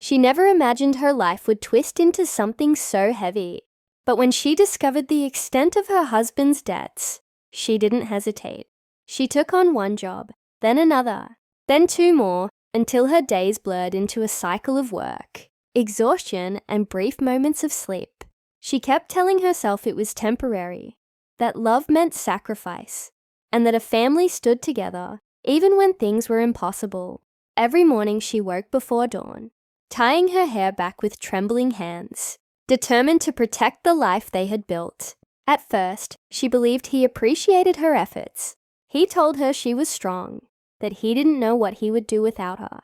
She never imagined her life would twist into something so heavy. But when she discovered the extent of her husband's debts, she didn't hesitate. She took on one job, then another, then two more, until her days blurred into a cycle of work, exhaustion, and brief moments of sleep. She kept telling herself it was temporary, that love meant sacrifice, and that a family stood together even when things were impossible. Every morning she woke before dawn, tying her hair back with trembling hands, determined to protect the life they had built. At first, she believed he appreciated her efforts. He told her she was strong, that he didn't know what he would do without her.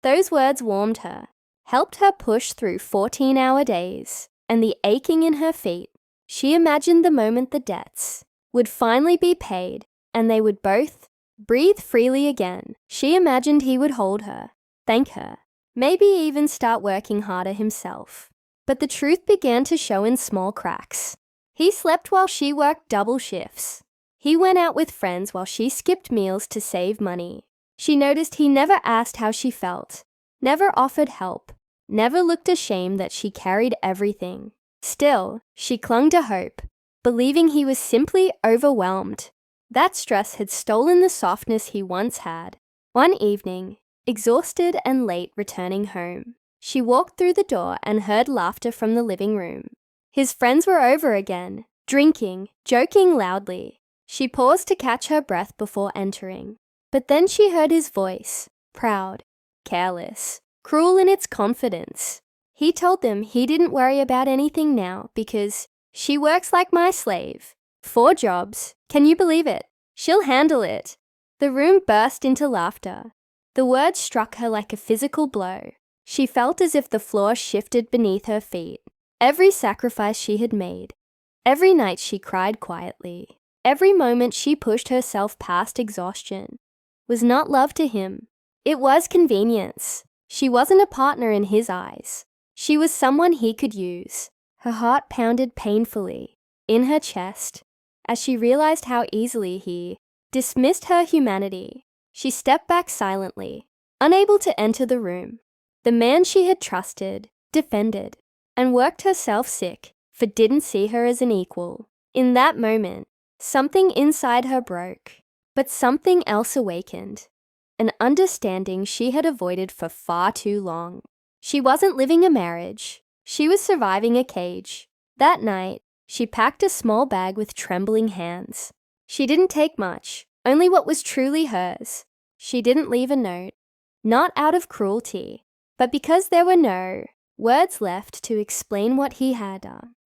Those words warmed her, helped her push through 14-hour days, and the aching in her feet. She imagined the moment the debts would finally be paid and they would both breathe freely again. She imagined he would hold her, thank her, maybe even start working harder himself. But the truth began to show in small cracks. He slept while she worked double shifts. He went out with friends while she skipped meals to save money. She noticed he never asked how she felt, never offered help, never looked ashamed that she carried everything. Still, she clung to hope, believing he was simply overwhelmed. That stress had stolen the softness he once had. One evening, exhausted and late returning home, she walked through the door and heard laughter from the living room. His friends were over again, drinking, joking loudly. She paused to catch her breath before entering. But then she heard his voice, proud, careless, cruel in its confidence. He told them he didn't worry about anything now because she works like my slave. 4 jobs. Can you believe it? She'll handle it. The room burst into laughter. The words struck her like a physical blow. She felt as if the floor shifted beneath her feet. Every sacrifice she had made, every night she cried quietly, every moment she pushed herself past exhaustion, was not love to him. It was convenience. She wasn't a partner in his eyes. She was someone he could use. Her heart pounded painfully in her chest as she realized how easily he dismissed her humanity. She stepped back silently, unable to enter the room. The man she had trusted, defended, and worked herself sick for didn't see her as an equal. In that moment, something inside her broke, but something else awakened, an understanding she had avoided for far too long. She wasn't living a marriage. She was surviving a cage. That night, she packed a small bag with trembling hands. She didn't take much, only what was truly hers. She didn't leave a note, not out of cruelty, but because there were no words left to explain what he had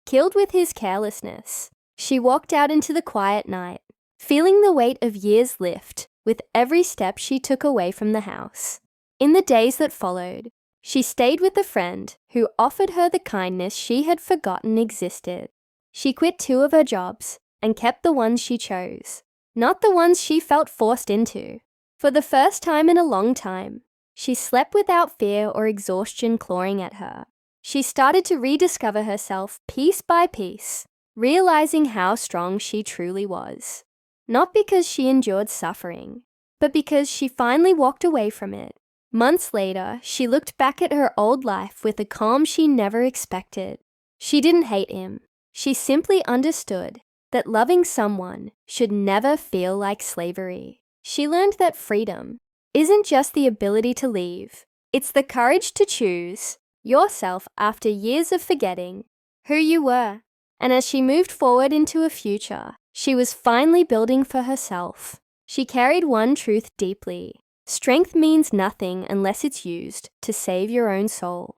killed with his carelessness. She walked out into the quiet night, feeling the weight of years lift with every step she took away from the house. In the days that followed, she stayed with a friend who offered her the kindness she had forgotten existed. She quit 2 of her jobs and kept the ones she chose, not the ones she felt forced into. For the first time in a long time, she slept without fear or exhaustion clawing at her. She started to rediscover herself piece by piece, realizing how strong she truly was. Not because she endured suffering, but because she finally walked away from it. Months later, she looked back at her old life with a calm she never expected. She didn't hate him. She simply understood that loving someone should never feel like slavery. She learned that freedom isn't just the ability to leave. It's the courage to choose yourself after years of forgetting who you were. And as she moved forward into a future she was finally building for herself, she carried one truth deeply. Strength means nothing unless it's used to save your own soul.